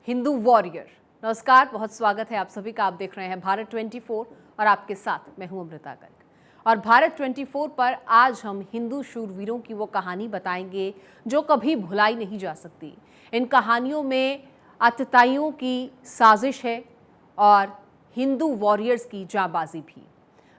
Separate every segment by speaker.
Speaker 1: Hindu warrior. नमस्कार, बहुत स्वागत है आप सभी का। आप देख रहे हैं भारत 24 और आपके साथ मैं हूं अमृता गर्ग। और भारत 24 पर आज हम हिंदू शूरवीरों की वो कहानी बताएंगे जो कभी भुलाई नहीं जा सकती। इन कहानियों में आतताइयों की साजिश है और हिंदू वॉरियर्स की जांबाजी भी।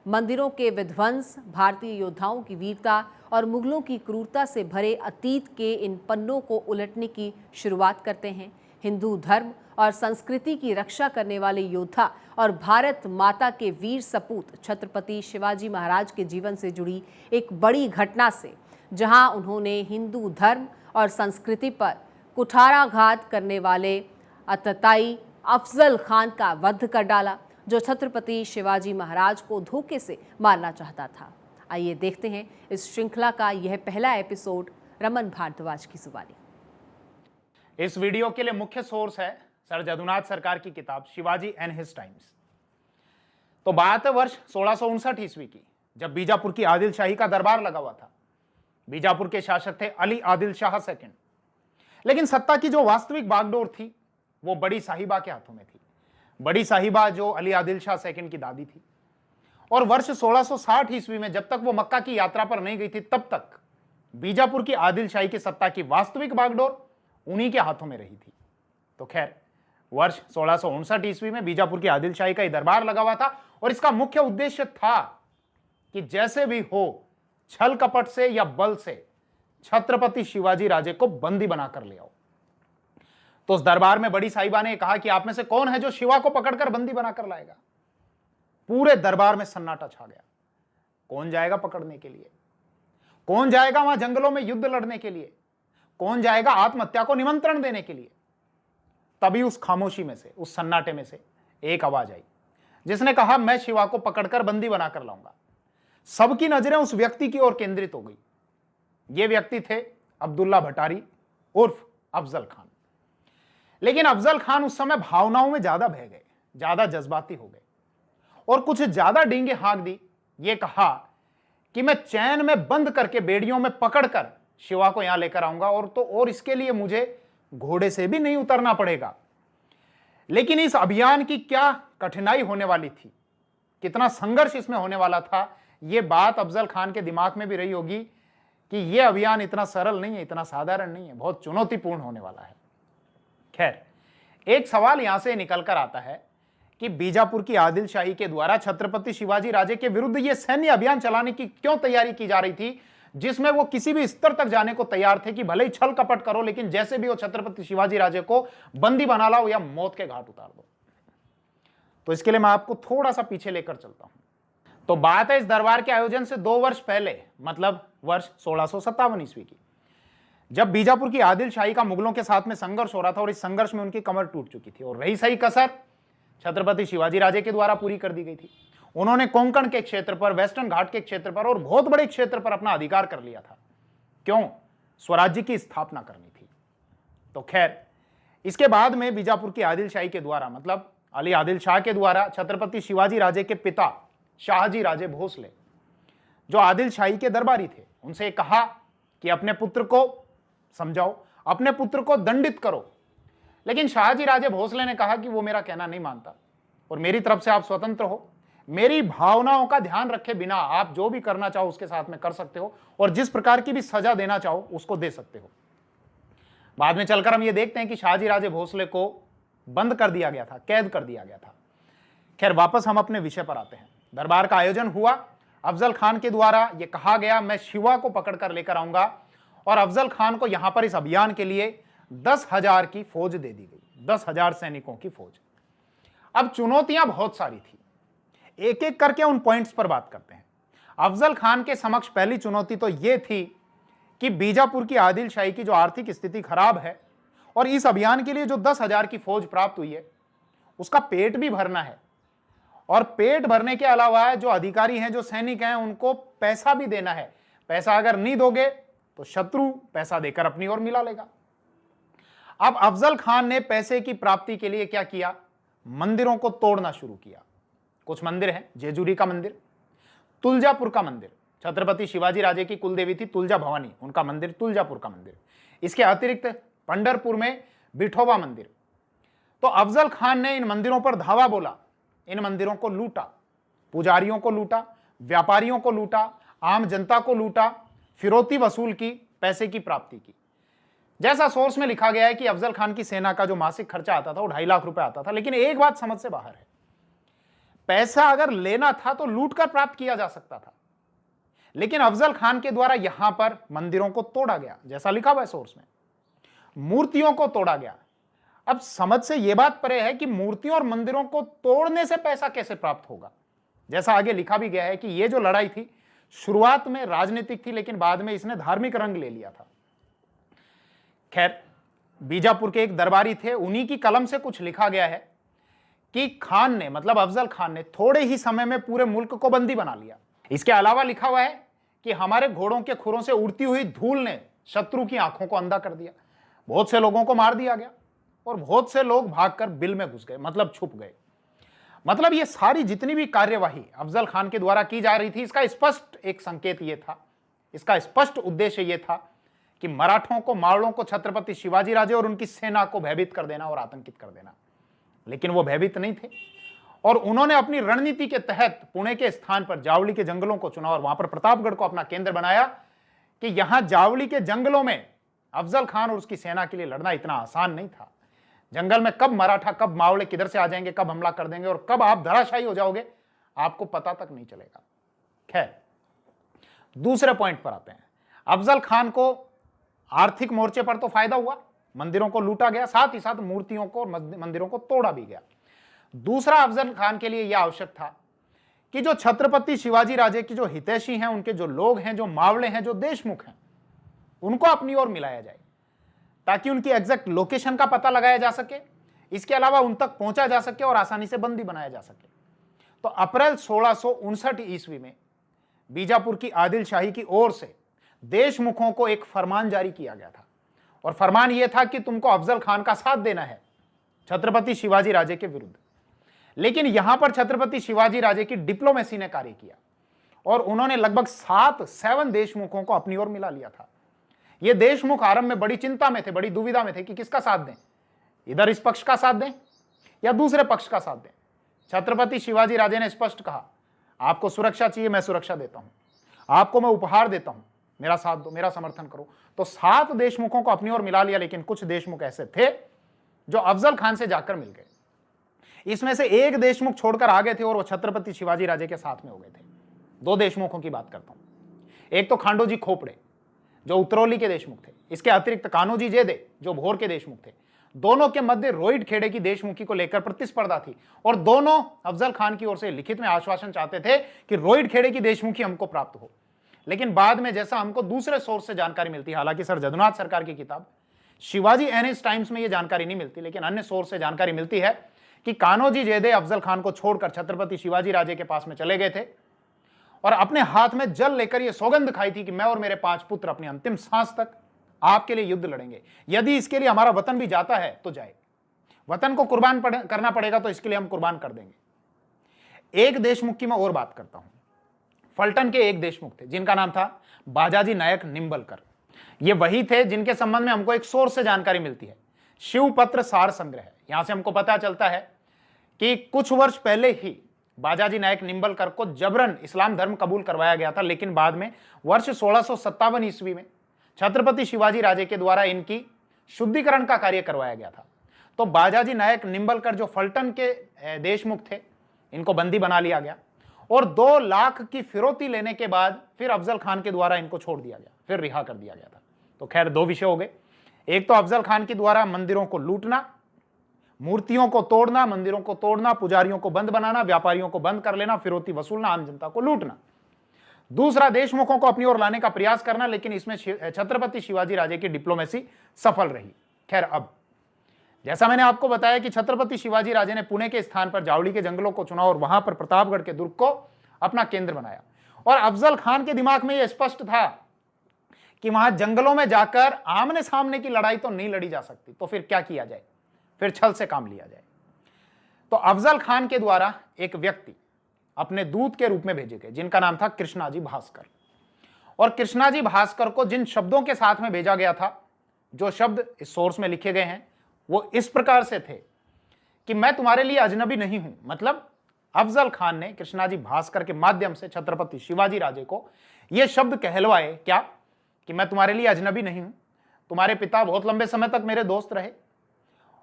Speaker 1: मंदिरों के विध्वंस, भारतीय योद्धाओं की वीरता और मुगलों की क्रूरता से भरे अतीत के इन पन्नों को उलटने की शुरुआत करते हैं। हिंदू धर्म और संस्कृति की रक्षा करने वाले योद्धा और भारत माता के वीर सपूत छत्रपति शिवाजी महाराज के जीवन से जुड़ी एक बड़ी घटना से, जहां उन्होंने हिंदू धर्म और संस्कृति पर कुठाराघात करने वाले अतताई अफजल खान का वध कर डाला, जो छत्रपति शिवाजी महाराज को धोखे से मारना चाहता था। आइए देखते हैं इस श्रृंखला का यह पहला एपिसोड रमन भारद्वाज की जुबानी।
Speaker 2: इस वीडियो के लिए मुख्य सोर्स है सर जदुनाथ सरकार की किताब शिवाजी एंड हिज टाइम्स। तो बात है वर्ष 1659 ईस्वी की, जब बीजापुर की आदिल शाही का दरबार लगा हुआ था। बीजापुर के शासक थे अली आदिल शाह सेकंड, लेकिन सत्ता की जो वास्तविक बागडोर थी वो बड़ी साहिबा के हाथों में थी। बड़ी साहिबा जो अली आदिल शाह सेकंड की दादी थी। और वर्ष 1660 ईस्वी में जब तक वो मक्का की यात्रा पर नहीं गई थी, तब तक बीजापुर की आदिल शाही की सत्ता की वास्तविक बागडोर उन्हीं के हाथों में रही थी। तो खैर, वर्ष 1659 ईस्वी में बीजापुर की आदिल शाही का ही दरबार लगा हुआ था और इसका मुख्य उद्देश्य था कि जैसे भी हो छल कपट से या बल से छत्रपति शिवाजी राजे को बंदी बनाकर ले आओ। तो उस दरबार में बड़ी साहिबा ने कहा कि आप में से कौन है जो शिवा को पकड़कर बंदी बनाकर लाएगा। पूरे दरबार में सन्नाटा छा गया। कौन जाएगा पकड़ने के लिए? कौन जाएगा वहां जंगलों में युद्ध लड़ने के लिए? कौन जाएगा आत्महत्या को निमंत्रण देने के लिए? तभी उस खामोशी में से, उस सन्नाटे में से एक आवाज आई, जिसने कहा, मैं शिवा को पकड़कर बंदी बनाकर लाऊंगा। सबकी नजरें उस व्यक्ति की ओर केंद्रित हो गई। ये व्यक्ति थे अब्दुल्ला भटारी उर्फ अफजल खान। लेकिन अफजल खान उस समय भावनाओं में ज्यादा बह गए, ज्यादा जज्बाती हो गए और कुछ ज्यादा डींगे हाँक दी। ये कहा कि मैं चैन में बंद करके बेड़ियों में पकड़कर शिवा को यहां लेकर आऊंगा, और इसके लिए मुझे घोड़े से भी नहीं उतरना पड़ेगा। लेकिन इस अभियान की क्या कठिनाई होने वाली थी, कितना संघर्ष इसमें होने वाला था, यह बात अफजल खान के दिमाग में भी रही होगी कि यह अभियान इतना सरल नहीं है, इतना साधारण नहीं है, बहुत चुनौतीपूर्ण होने वाला है। खैर, एक सवाल यहां से निकलकर आता है कि बीजापुर की आदिल शाही के द्वारा छत्रपति शिवाजी राजे के विरुद्ध यह सैन्य अभियान चलाने की क्यों तैयारी की जा रही थी, जिसमें वो किसी भी स्तर तक जाने को तैयार थे कि भले ही छल कपट करो, लेकिन जैसे भी हो छत्रपति शिवाजी राजे को बंदी बना लाओ या मौत के घाट उतार दो। तो इसके लिए मैं आपको थोड़ा सा पीछे लेकर चलता हूं। तो बात है इस दरबार के आयोजन से 2 वर्ष पहले, मतलब वर्ष 1657 ईस्वी की, जब बीजापुर की आदिल शाही का मुगलों के साथ में संघर्ष हो रहा था और इस संघर्ष में उनकी कमर टूट चुकी थी और रही सही कसर छत्रपति शिवाजी राजे के द्वारा पूरी कर दी गई थी। उन्होंने कोंकण के क्षेत्र पर, वेस्टर्न घाट के क्षेत्र पर और बहुत बड़े क्षेत्र पर अपना अधिकार कर लिया था। क्यों? स्वराज्य की स्थापना करनी थी। तो खैर, इसके बाद में बीजापुर की आदिल शाही के द्वारा, मतलब अली आदिल शाह के द्वारा, छत्रपति शिवाजी राजे के पिता शाहजी राजे भोसले, जो आदिल शाही के दरबारी थे, उनसे कहा कि अपने पुत्र को समझाओ, अपने पुत्र को दंडित करो। लेकिन शाहजी राजे भोसले ने कहा कि वो मेरा कहना नहीं मानता और मेरी तरफ से आप स्वतंत्र हो, मेरी भावनाओं का ध्यान रखे बिना आप जो भी करना चाहो उसके साथ में कर सकते हो और जिस प्रकार की भी सजा देना चाहो उसको दे सकते हो। बाद में चलकर हम ये देखते हैं कि शाहजी राजे भोसले को बंद कर दिया गया था, कैद कर दिया गया था। खैर, वापस हम अपने विषय पर आते हैं। दरबार का आयोजन हुआ। अफजल खान के द्वारा यह कहा गया, मैं शिवा को पकड़कर लेकर आऊंगा, और अफजल खान को यहां पर इस अभियान के लिए 10,000 की फौज दे दी गई, 10,000 सैनिकों की फौज। अब चुनौतियां बहुत सारी थी, एक एक करके उन पॉइंट्स पर बात करते हैं। अफजल खान के समक्ष पहली चुनौती तो यह थी कि बीजापुर की आदिल शाही की जो आर्थिक स्थिति खराब है और इस अभियान के लिए जो 10,000 की फौज प्राप्त हुई है उसका पेट भी भरना है, और पेट भरने के अलावा जो अधिकारी हैं, जो सैनिक हैं, उनको पैसा भी देना है। पैसा अगर नहीं दोगे तो शत्रु पैसा देकर अपनी ओर मिला लेगा। अब अफजल खान ने पैसे की प्राप्ति के लिए क्या किया? मंदिरों को तोड़ना शुरू किया। कुछ मंदिर हैं, जेजुरी का मंदिर, तुलजापुर का मंदिर, छत्रपति शिवाजी राजे की कुलदेवी थी तुलजा भवानी, उनका मंदिर तुलजापुर का मंदिर। इसके अतिरिक्त पंढरपुर में विठोबा मंदिर, तो अफजल खान ने इन मंदिरों पर धावा बोला, इन मंदिरों को लूटा, पुजारियों को लूटा, व्यापारियों को लूटा, आम जनता को लूटा, फिरौती वसूल की, पैसे की प्राप्ति की। जैसा सोर्स में लिखा गया है कि अफजल खान की सेना का जो मासिक खर्चा आता था वो 2.5 लाख रुपए आता था। लेकिन एक बात समझ से बाहर है, पैसा अगर लेना था तो लूट कर प्राप्त किया जा सकता था, लेकिन अफजल खान के द्वारा यहां पर मंदिरों को तोड़ा गया, जैसा लिखा हुआ है सोर्स में, मूर्तियों को तोड़ा गया। अब समझ से यह बात परे है कि मूर्तियों और मंदिरों को तोड़ने से पैसा कैसे प्राप्त होगा। जैसा आगे लिखा भी गया है कि यह जो लड़ाई थी शुरुआत में राजनीतिक थी, लेकिन बाद में इसने धार्मिक रंग ले लिया था। खैर, बीजापुर के एक दरबारी थे, उन्हीं की कलम से कुछ लिखा गया है कि खान ने, मतलब अफजल खान ने, थोड़े ही समय में पूरे मुल्क को बंदी बना लिया। इसके अलावा लिखा हुआ है कि हमारे घोड़ों के खुरों से उड़ती हुई धूल ने शत्रु की आंखों को अंधा कर दिया, बहुत से लोगों को मार दिया गया और बहुत से लोग भागकर बिल में घुस गए, मतलब छुप गए। मतलब ये सारी जितनी भी कार्यवाही अफजल खान के द्वारा की जा रही थी, इसका स्पष्ट एक संकेत ये था, इसका स्पष्ट उद्देश्य ये था कि मराठों को, मावड़ों को छत्रपति शिवाजी राजे और उनकी सेना को भयभीत कर देना और आतंकित कर देना। लेकिन वो भयभीत नहीं थे और उन्होंने अपनी रणनीति के तहत पुणे के स्थान पर जावली के जंगलों को चुना और वहां पर प्रतापगढ़ को अपना केंद्र बनाया कि यहां जावली के जंगलों में अफजल खान और उसकी सेना के लिए लड़ना इतना आसान नहीं था। जंगल में कब मराठा, कब मावड़े किधर से आ जाएंगे, कब हमला कर देंगे और कब आप धराशायी हो जाओगे, आपको पता तक नहीं चलेगा। खैर, दूसरे पॉइंट पर आते हैं। अफजल खान को आर्थिक मोर्चे पर तो फायदा हुआ, मंदिरों को लूटा गया, साथ ही साथ मूर्तियों को, मंदिरों को तोड़ा भी गया। दूसरा, अफजल खान के लिए यह आवश्यक था कि जो छत्रपति शिवाजी राजे की जो हितैषी हैं, उनके जो लोग हैं, जो मावड़े हैं, जो देशमुख हैं, उनको अपनी ओर मिलाया जाए ताकि उनकी एग्जैक्ट लोकेशन का पता लगाया जा सके, इसके अलावा उन तक पहुंचा जा सके और आसानी से बंदी बनाया जा सके। तो अप्रैल 1659 ईस्वी में बीजापुर की आदिल शाही की ओर से देशमुखों को एक फरमान जारी किया गया था और फरमान यह था कि तुमको अफजल खान का साथ देना है छत्रपति शिवाजी राजे के विरुद्ध। लेकिन यहां पर छत्रपति शिवाजी राजे की डिप्लोमेसी ने कार्य किया और उन्होंने लगभग 7 देशमुखों को अपनी ओर मिला लिया था। ये देशमुख आरंभ में बड़ी चिंता में थे, बड़ी दुविधा में थे कि किसका साथ दें, इधर इस पक्ष का साथ दें या दूसरे पक्ष का साथ दें। छत्रपति शिवाजी राजे ने स्पष्ट कहा, आपको सुरक्षा चाहिए, मैं सुरक्षा देता हूं, आपको मैं उपहार देता हूं, मेरा साथ दो, मेरा समर्थन करो। तो 7 देशमुखों को अपनी ओर मिला लिया, लेकिन कुछ देशमुख ऐसे थे जो अफजल खान से जाकर मिल गए। इसमें से एक देशमुख छोड़कर आ गए थे और वो छत्रपति शिवाजी राजे के साथ में हो गए थे। 2 देशमुखों की बात करता हूं। एक तो खांडोजी खोपड़े जो उतरौली के देशमुख थे, इसके अतिरिक्त कान्होजी जेदे जो भोर के देशमुख थे। दोनों के मध्य रोहित खेड़े की देशमुखी को लेकर प्रतिस्पर्धा थी और दोनों अफजल खान की ओर से लिखित में आश्वासन चाहते थे कि रोहित खेड़े की देशमुखी हमको प्राप्त हो। लेकिन बाद में जैसा हमको दूसरे सोर्स से जानकारी मिलती है, हालांकि सर जदुनाथ सरकार की किताब शिवाजी एंड हिज टाइम्स में यह जानकारी नहीं मिलती, लेकिन अन्य सोर्स से जानकारी मिलती है कि कान्होजी जेदे अफजल खान को छोड़कर छत्रपति शिवाजी राजे के पास में चले गए थे और अपने हाथ में जल लेकर यह सौगंध खाई थी कि मैं और मेरे 5 पुत्र अपनी अंतिम सांस तक आपके लिए युद्ध लड़ेंगे। यदि इसके लिए हमारा वतन भी जाता है तो जाए, वतन को कुर्बान करना पड़ेगा तो इसके लिए हम कुर्बान कर देंगे। एक देशमुख की मैं और बात करता हूं। फलटन के एक देशमुख थे जिनका नाम था बाजाजी नायक निंबलकर। ये वही थे जिनके संबंध में हमको एक सोर्स से जानकारी मिलती है, शिवपत्र सार संग्रह। यहां से हमको पता चलता है कि कुछ वर्ष पहले ही बाजाजी नायक निंबलकर को जबरन इस्लाम धर्म कबूल करवाया गया था, लेकिन बाद में वर्ष 1657 ईस्वी में छत्रपति शिवाजी राजे के द्वारा इनकी शुद्धिकरण का कार्य करवाया गया था। तो बाजाजी नायक निंबलकर जो फलटन के देशमुख थे, इनको बंदी बना लिया गया और 2 लाख की फिरौती लेने के बाद फिर अफजल खान के द्वारा इनको छोड़ दिया गया, फिर रिहा कर दिया गया था। तो खैर 2 विषय हो गए, एक तो अफजल खान के द्वारा मंदिरों को लूटना, मूर्तियों को तोड़ना, मंदिरों को तोड़ना, पुजारियों को बंद बनाना, व्यापारियों को बंद कर लेना, फिरौती वसूलना, आम जनता को लूटना। दूसरा, देशमुखों को अपनी ओर लाने का प्रयास करना, लेकिन इसमें छत्रपति शिवाजी राजे की डिप्लोमेसी सफल रही। खैर, अब जैसा मैंने आपको बताया कि छत्रपति शिवाजी राजे ने पुणे के स्थान पर जावली के जंगलों को चुना और वहां पर प्रतापगढ़ के दुर्ग को अपना केंद्र बनाया और अफजल खान के दिमाग में यह स्पष्ट था कि वहां जंगलों में जाकर आमने सामने की लड़ाई तो नहीं लड़ी जा सकती, तो फिर क्या किया जाए, फिर छल से काम लिया जाए। तो अफजल खान के द्वारा एक व्यक्ति अपने दूत के रूप में भेजे गए जिनका नाम था कृष्णाजी भास्कर। और कृष्णाजी भास्कर को जिन शब्दों के साथ में भेजा गया था, जो शब्द इस सोर्स में लिखे गए हैं, वो इस प्रकार से थे कि मैं तुम्हारे लिए अजनबी नहीं हूं। मतलब अफजल खान ने कृष्णाजी भास्कर के माध्यम से छत्रपति शिवाजी राजे को यह शब्द कहलवाए क्या, कि मैं तुम्हारे लिए अजनबी नहीं हूं, तुम्हारे पिता बहुत लंबे समय तक मेरे दोस्त रहे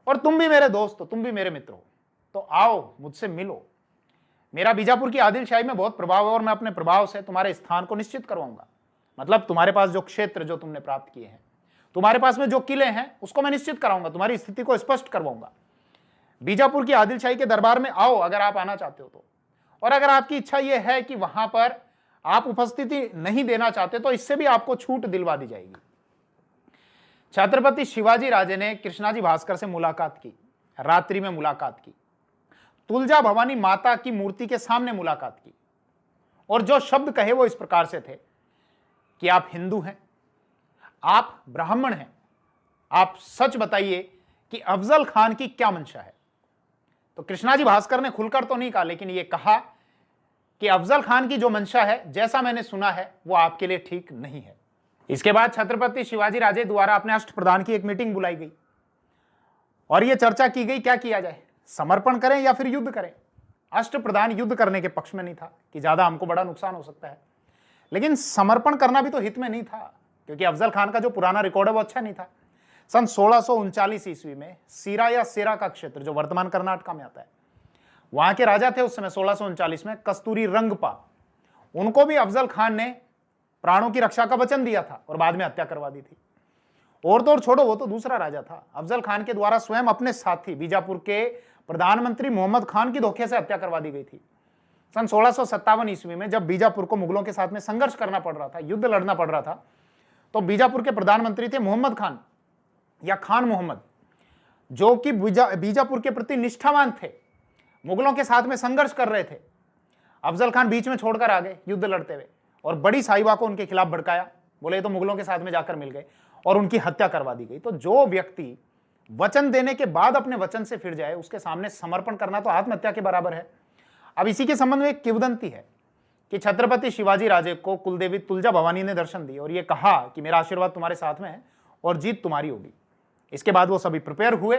Speaker 2: और तुम भी मेरे दोस्त हो, तुम भी मेरे मित्र हो, तो आओ मुझसे मिलो। मेरा बीजापुर की आदिल शाही में बहुत प्रभाव है और मैं अपने प्रभाव से तुम्हारे स्थान को निश्चित करवाऊंगा। मतलब तुम्हारे पास जो क्षेत्र जो तुमने प्राप्त किए हैं, तुम्हारे पास में जो किले हैं, उसको मैं निश्चित कराऊंगा, तुम्हारी स्थिति को स्पष्ट करवाऊंगा। बीजापुर की आदिल शाही के दरबार में आओ अगर आप आना चाहते हो तो, और अगर आपकी इच्छा यह है कि वहां पर आप उपस्थिति नहीं देना चाहते तो इससे भी आपको छूट दिलवा दी जाएगी। छत्रपति शिवाजी राजे ने कृष्णाजी भास्कर से मुलाकात की, रात्रि में मुलाकात की, तुलजा भवानी माता की मूर्ति के सामने मुलाकात की, और जो शब्द कहे वो इस प्रकार से थे कि आप हिंदू हैं, आप ब्राह्मण हैं, आप सच बताइए कि अफजल खान की क्या मंशा है। तो कृष्णाजी भास्कर ने खुलकर तो नहीं कहा, लेकिन यह कहा कि अफजल खान की जो मंशा है, जैसा मैंने सुना है, वो आपके लिए ठीक नहीं है। इसके बाद छत्रपति शिवाजी राजे द्वारा अपने अष्टप्रधान की एक मीटिंग बुलाई गई और यह चर्चा की गई क्या किया जाए, समर्पण करें या फिर युद्ध करें। अष्टप्रधान युद्ध करने के पक्ष में नहीं था कि ज्यादा हमको बड़ा नुकसान हो सकता है, लेकिन समर्पण करना भी तो हित में नहीं था, क्योंकि अफजल खान का जो पुराना रिकॉर्ड है वो अच्छा नहीं था। सन 1639 ईस्वी में सीरा या सेरा का क्षेत्र जो वर्तमान कर्नाटक में आता है, वहां के राजा थे उस समय 1639 में कस्तूरी रंगपा, उनको भी अफजल खान ने प्राणों की रक्षा का वचन दिया था और बाद में हत्या करवा दी थी। और तो और छोड़ो, वो तो दूसरा राजा था। अफजल खान के द्वारा स्वयं अपने साथी बीजापुर के प्रधानमंत्री मोहम्मद खान की धोखे से हत्या करवा दी गई थी। सन 1657 ईस्वी में जब बीजापुर को मुगलों के साथ में संघर्ष करना पड़ रहा था, युद्ध लड़ना पड़ रहा था, तो बीजापुर के प्रधानमंत्री थे मोहम्मद खान या खान मोहम्मद, जो कि बीजापुर के प्रति निष्ठावान थे, मुगलों के साथ में संघर्ष कर रहे थे। अफजल खान बीच में छोड़कर आ गए युद्ध लड़ते हुए और बड़ी साहिबा को उनके खिलाफ भड़काया, बोले तो मुगलों के साथ में जाकर मिल गए और उनकी हत्या करवा दी गई। तो जो व्यक्ति वचन देने के बाद अपने वचन से फिर जाए, उसके सामने समर्पण करना तो आत्महत्या के बराबर है। अब इसी के संबंध में एक किंवदंती है कि छत्रपति शिवाजी राजे को कुलदेवी तुलजा भवानी ने दर्शन दी और यह कहा कि मेरा आशीर्वाद तुम्हारे साथ में है और जीत तुम्हारी होगी। इसके बाद वो सभी प्रिपेयर हुए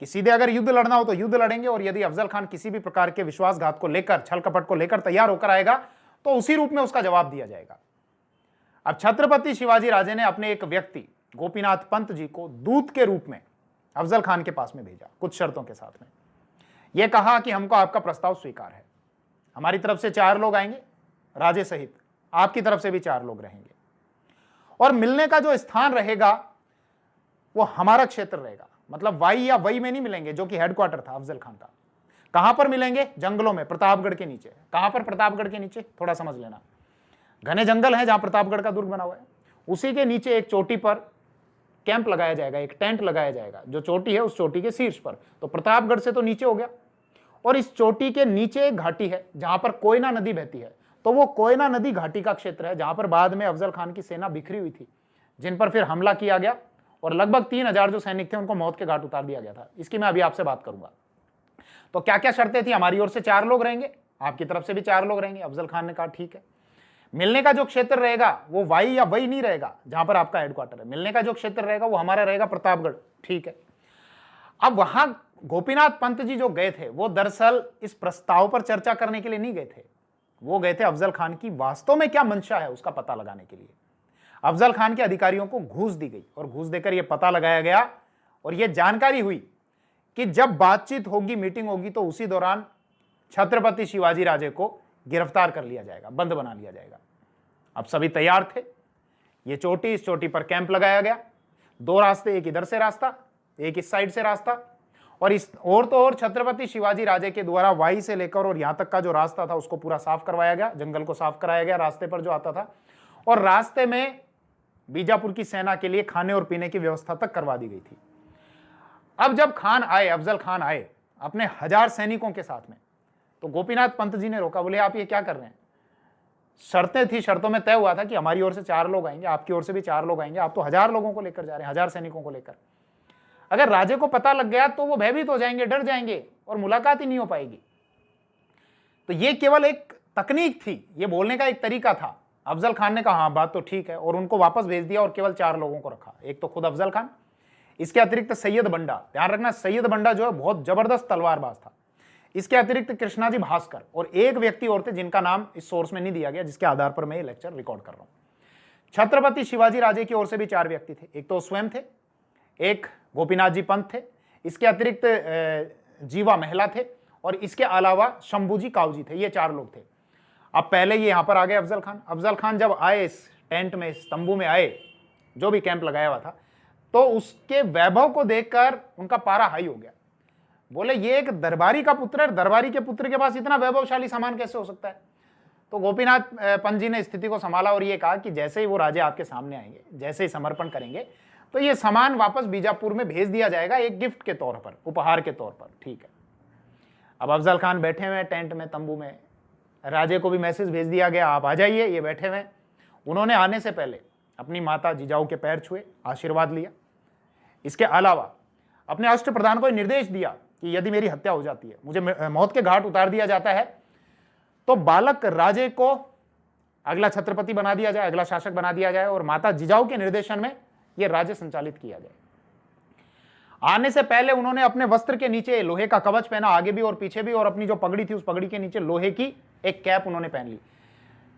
Speaker 2: कि सीधे अगर युद्ध लड़ना हो तो युद्ध लड़ेंगे, और यदि अफजल खान किसी भी प्रकार के विश्वासघात को लेकर, छल कपट को लेकर तैयार होकर आएगा तो उसी रूप में उसका जवाब दिया जाएगा। अब छत्रपति शिवाजी राजे ने अपने एक व्यक्ति गोपीनाथ पंत जी को दूत के रूप में अफजल खान के पास में भेजा, कुछ शर्तों के साथ में। यह कहा कि हमको आपका प्रस्ताव स्वीकार है, हमारी तरफ से 4 लोग आएंगे राजे सहित, आपकी तरफ से भी 4 लोग रहेंगे, और मिलने का जो स्थान रहेगा वो हमारा क्षेत्र रहेगा। मतलब वाई या वई में नहीं मिलेंगे, जो कि हेडक्वार्टर था अफजल खान का। कहां पर मिलेंगे? जंगलों में, प्रतापगढ़ के नीचे। कहां पर? प्रतापगढ़ के नीचे, थोड़ा समझ लेना, घने जंगल है जहां प्रतापगढ़ का दुर्ग बना हुआ है, उसी के नीचे एक चोटी पर कैंप लगाया जाएगा, एक टेंट लगाया जाएगा, जो चोटी है उस चोटी के शीर्ष पर। तो प्रतापगढ़ से तो नीचे हो गया, और इस चोटी के नीचे एक घाटी है जहां पर कोयना नदी बहती है। तो वो कोयना नदी घाटी का क्षेत्र है जहां पर बाद में अफजल खान की सेना बिखरी हुई थी, जिन पर फिर हमला किया गया और लगभग 3000 जो सैनिक थे उनको मौत के घाट उतार दिया गया था। इसकी मैं अभी आपसे बात करूंगा। तो क्या क्या शर्तें थी? हमारी ओर से 4 लोग रहेंगे, आपकी तरफ से भी 4 लोग रहेंगे। अफजल खान ने कहा ठीक है। मिलने का जो क्षेत्र रहेगा वो वाई या वही नहीं रहेगा जहां पर आपका हेडक्वार्टर है, मिलने का जो क्षेत्र रहेगा वो हमारा रहेगा प्रतापगढ़, ठीक है। अब वहां गोपीनाथ पंत जी जो गए थे वो दरअसल इस प्रस्ताव पर चर्चा करने के लिए नहीं गए थे, वो गए थे अफजल खान की वास्तव में क्या मंशा है उसका पता लगाने के लिए। अफजल खान के अधिकारियों को घूस दी गई और घूस देकर यह पता लगाया गया और यह जानकारी हुई कि जब बातचीत होगी, मीटिंग होगी, तो उसी दौरान छत्रपति शिवाजी राजे को गिरफ्तार कर लिया जाएगा, बंद बना लिया जाएगा। अब सभी तैयार थे। ये चोटी, इस चोटी पर कैंप लगाया गया, 2 रास्ते, एक इधर से रास्ता, एक इस साइड से रास्ता, और इस और तो और छत्रपति शिवाजी राजे के द्वारा वाई से लेकर और यहां तक का जो रास्ता था उसको पूरा साफ करवाया गया, जंगल को साफ कराया गया रास्ते पर जो आता था, और रास्ते में बीजापुर की सेना के लिए खाने और पीने की व्यवस्था तक करवा दी गई थी। अब जब खान आए, अफजल खान आए अपने 1000 सैनिकों के साथ में, तो गोपीनाथ पंत जी ने रोका, बोले आप ये क्या कर रहे हैं? शर्तें थी, शर्तों में तय हुआ था कि हमारी ओर से 4 लोग आएंगे, आपकी ओर से भी 4 लोग आएंगे, आप तो 1000 लोगों को लेकर जा रहे हैं, 1000 सैनिकों को लेकर। अगर राजे को पता लग गया तो वो भयभीत हो जाएंगे, डर जाएंगे और मुलाकात ही नहीं हो पाएगी। तो ये केवल एक तकनीक थी, ये बोलने का एक तरीका था। अफजल खान ने कहा हाँ बात तो ठीक है, और उनको वापस भेज दिया और केवल 4 लोगों को रखा। एक तो खुद अफजल खान, इसके अतिरिक्त सैयद बंडा, ध्यान रखना सैयद बंडा जो है बहुत जबरदस्त तलवारबाज था। इसके अतिरिक्त कृष्णाजी भास्कर और एक व्यक्ति और थे जिनका नाम इस सोर्स में नहीं दिया गया, जिसके आधार पर मैं ये लेक्चर रिकॉर्ड कर रहा हूं। छत्रपति शिवाजी राजे की ओर से भी 4 व्यक्ति थे, एक तो स्वयं थे, एक गोपीनाथ जी पंत थे, इसके अतिरिक्त जीवा महिला थे और इसके अलावा शंभूजी कावजी थे। ये 4 लोग थे। अब पहले ये यहां पर आ गए अफजल खान। अफजल खान जब आए इस टेंट में, इस तंबू में आए, जो भी कैंप लगाया हुआ था, तो उसके वैभव को देखकर उनका पारा हाई हो गया। बोले ये एक दरबारी का पुत्र है, दरबारी के पुत्र के पास इतना वैभवशाली सामान कैसे हो सकता है। तो गोपीनाथ पंत जी ने स्थिति को संभाला और ये कहा कि जैसे ही वो राजे आपके सामने आएंगे, जैसे ही समर्पण करेंगे, तो ये सामान वापस बीजापुर में भेज दिया जाएगा एक गिफ्ट के तौर पर, उपहार के तौर पर। ठीक है। अब अफजल खान बैठे हुए टेंट में, तंबू में, राजे को भी मैसेज भेज दिया गया आप आ जाइए, ये बैठे हुए। उन्होंने आने से पहले अपनी माता जिजाऊ के पैर छुए, आशीर्वाद लिया। इसके अलावा अपने अष्टप्रधान को निर्देश दिया कि यदि मेरी हत्या हो जाती है, मुझे मौत के घाट उतार दिया जाता है, तो बालक राजे को अगला छत्रपति बना दिया जाए, अगला शासक बना दिया जाए और माता जिजाऊ के निर्देशन में यह राज्य संचालित किया जाए। आने से पहले उन्होंने अपने वस्त्र के नीचे लोहे का कवच पहना, आगे भी और पीछे भी, और अपनी जो पगड़ी थी उस पगड़ी के नीचे लोहे की एक कैप उन्होंने पहन ली,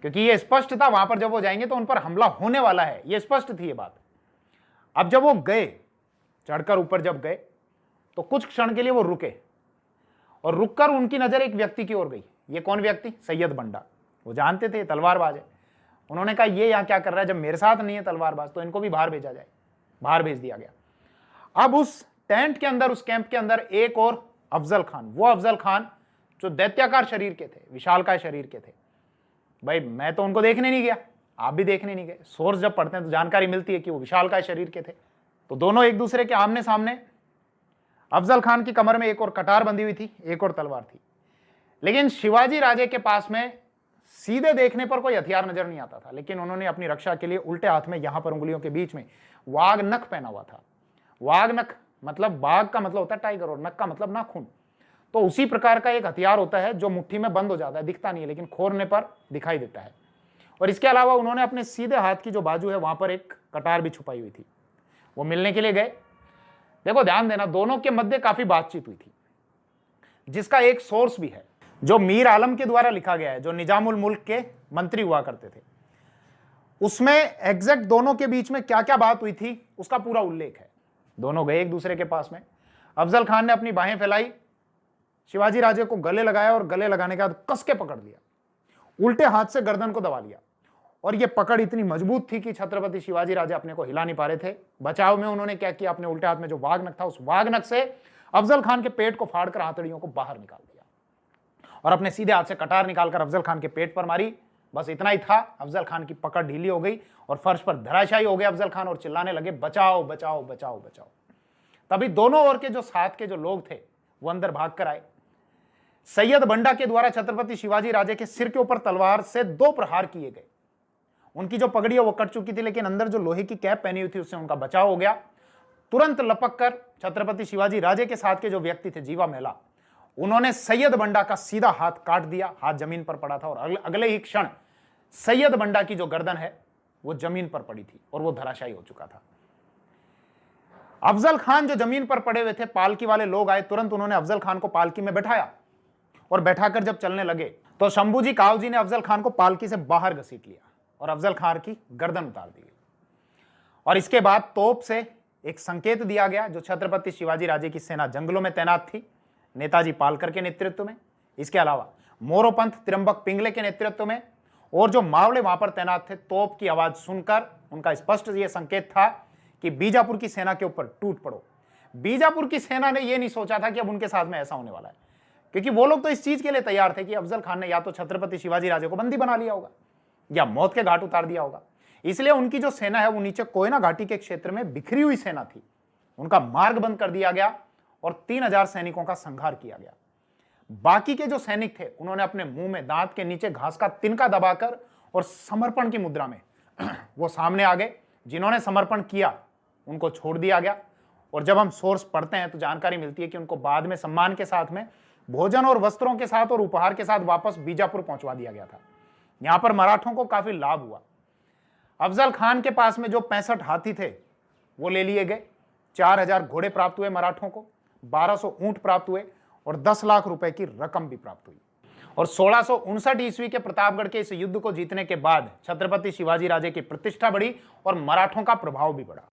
Speaker 2: क्योंकि यह स्पष्ट था वहां पर जब वो जाएंगे तो उन पर हमला होने वाला है, यह स्पष्ट थी ये बात। अब जब वो गए, चढ़कर ऊपर जब गए, तो कुछ क्षण के लिए वो रुके और रुककर उनकी नजर एक व्यक्ति की ओर गई। ये कौन व्यक्ति? सैयद बंडा। वो जानते थे तलवारबाज है। उन्होंने कहा ये यहां क्या कर रहा है, जब मेरे साथ नहीं है तलवारबाज, तो इनको भी बाहर भेजा जाए। बाहर भेज दिया गया। अब उस टेंट के अंदर, उस कैंप के अंदर एक और अफजल खान, वो अफजल खान जो दैत्याकार शरीर के थे, विशालकाय शरीर के थे। भाई मैं तो उनको देखने नहीं गया, आप भी देखने नहीं गए। सोर्स जब पढ़ते हैं तो जानकारी मिलती है कि वो विशालकाय शरीर के थे। तो दोनों एक दूसरे के आमने सामने। अफजल खान की कमर में एक और कटार बंधी हुई थी, एक और तलवार थी। लेकिन शिवाजी राजे के पास में सीधे देखने पर कोई हथियार नजर नहीं आता था, लेकिन उन्होंने अपनी रक्षा के लिए उल्टे हाथ में यहां पर उंगलियों के बीच में वाघ नख पहना हुआ था। वाघ नख मतलब बाघ का मतलब होता है टाइगर और नख का मतलब नाखून। तो उसी प्रकार का एक हथियार होता है जो मुट्ठी में बंद हो जाता है, दिखता नहीं है लेकिन खोरने पर दिखाई देता है। और इसके अलावा उन्होंने अपने सीधे हाथ की जो बाजू है वहां पर एक कटार भी छुपाई हुई थी। वो मिलने के लिए गए। देखो ध्यान देना, दोनों के मध्य काफी बातचीत हुई थी, जिसका एक सोर्स भी है जो मीर आलम के द्वारा लिखा गया है, जो निजामुल मुल्क के मंत्री हुआ करते थे। उसमें एग्जैक्ट दोनों के बीच में क्या क्या बात हुई थी उसका पूरा उल्लेख है। दोनों गए एक दूसरे के पास में। अफजल खान ने अपनी बाहें फैलाई, शिवाजी राजे को गले लगाया और गले लगाने के बाद कस के पकड़ लिया, उल्टे हाथ से गर्दन को दबा लिया। और यह पकड़ इतनी मजबूत थी कि छत्रपति शिवाजी राजे अपने को हिला नहीं पा रहे थे। बचाव में उन्होंने क्या किया, अपने उल्टे हाथ में जो वाघ नख था, उस वाघ नख से अफजल खान के पेट को फाड़कर आंतड़ियों को बाहर निकाल दिया और अपने सीधे हाथ से कटार निकालकर अफजल खान के पेट पर मारी। बस इतना ही था, अफजल खान की पकड़ ढीली हो गई और फर्श पर धराशायी हो गए अफजल खान और चिल्लाने लगे बचाओ बचाओ बचाओ बचाओ। तभी दोनों ओर के जो साथ के जो लोग थे वो अंदर भाग कर आए। सैयद बंडा के द्वारा छत्रपति शिवाजी राजे के सिर के ऊपर तलवार से 2 प्रहार किए गए। उनकी जो पगड़ी है वो कट चुकी थी, लेकिन अंदर जो लोहे की कैप पहनी हुई थी उससे उनका बचाव हो गया। तुरंत लपक कर छत्रपति शिवाजी राजे के साथ के जो व्यक्ति थे, जीवा महिला, उन्होंने सैयद बंडा का सीधा हाथ काट दिया। हाथ जमीन पर पड़ा था और अगले ही क्षण सैयद बंडा की जो गर्दन है वो जमीन पर पड़ी थी और वो धराशायी हो चुका था। अफजल खान जो जमीन पर पड़े हुए थे, पालकी वाले लोग आए, तुरंत उन्होंने अफजल खान को पालकी में बैठाया और बैठाकर जब चलने लगे तो शंभूजी कावजी ने अफजल खान को पालकी से बाहर घसीट लिया और अफजल खान की गर्दन उतार दी गई। और इसके बाद तोप से एक संकेत दिया गया। जो छत्रपति शिवाजी राजे की सेना जंगलों में तैनात थी नेताजी पालकर के नेतृत्व में, इसके अलावा मोरोपंथ त्र्यंबक पिंगले के नेतृत्व में, और जो मावड़े वहां पर तैनात थे, तोप की आवाज सुनकर उनका स्पष्ट यह संकेत था कि बीजापुर की सेना के ऊपर टूट पड़ो। बीजापुर की सेना ने यह नहीं सोचा था कि अब उनके साथ में ऐसा होने वाला है, क्योंकि वो लोग तो इस चीज के लिए तैयार थे कि अफजल खान ने या तो छत्रपति शिवाजी राजे को बंदी बना लिया होगा या मौत के घाट उतार दिया होगा। इसलिए उनकी जो सेना है वो नीचे कोयना घाटी के क्षेत्र में बिखरी हुई सेना थी। उनका मार्ग बंद कर दिया गया और 3000 सैनिकों का संहार किया गया। बाकी के जो सैनिक थे उन्होंने अपने मुंह में दांत के नीचे घास का तिनका दबाकर और समर्पण की मुद्रा में वो सामने आ गए। जिन्होंने समर्पण किया उनको छोड़ दिया गया। और जब हम सोर्स पढ़ते हैं तो जानकारी मिलती है कि उनको बाद में सम्मान के साथ में भोजन और वस्त्रों के साथ और उपहार के साथ वापस बीजापुर पहुंचवा दिया गया था। यहां पर मराठों को काफी लाभ हुआ। अफजल खान के पास में जो 65 हाथी थे वो ले लिए गए 4000 घोड़े प्राप्त हुए मराठों को, 1200 ऊंट प्राप्त हुए और 10 लाख रुपए की रकम भी प्राप्त हुई। और 1659 ईस्वी के प्रतापगढ़ के इस युद्ध को जीतने के बाद छत्रपति शिवाजी राजे की प्रतिष्ठा बढ़ी और मराठों का प्रभाव भी बढ़ा।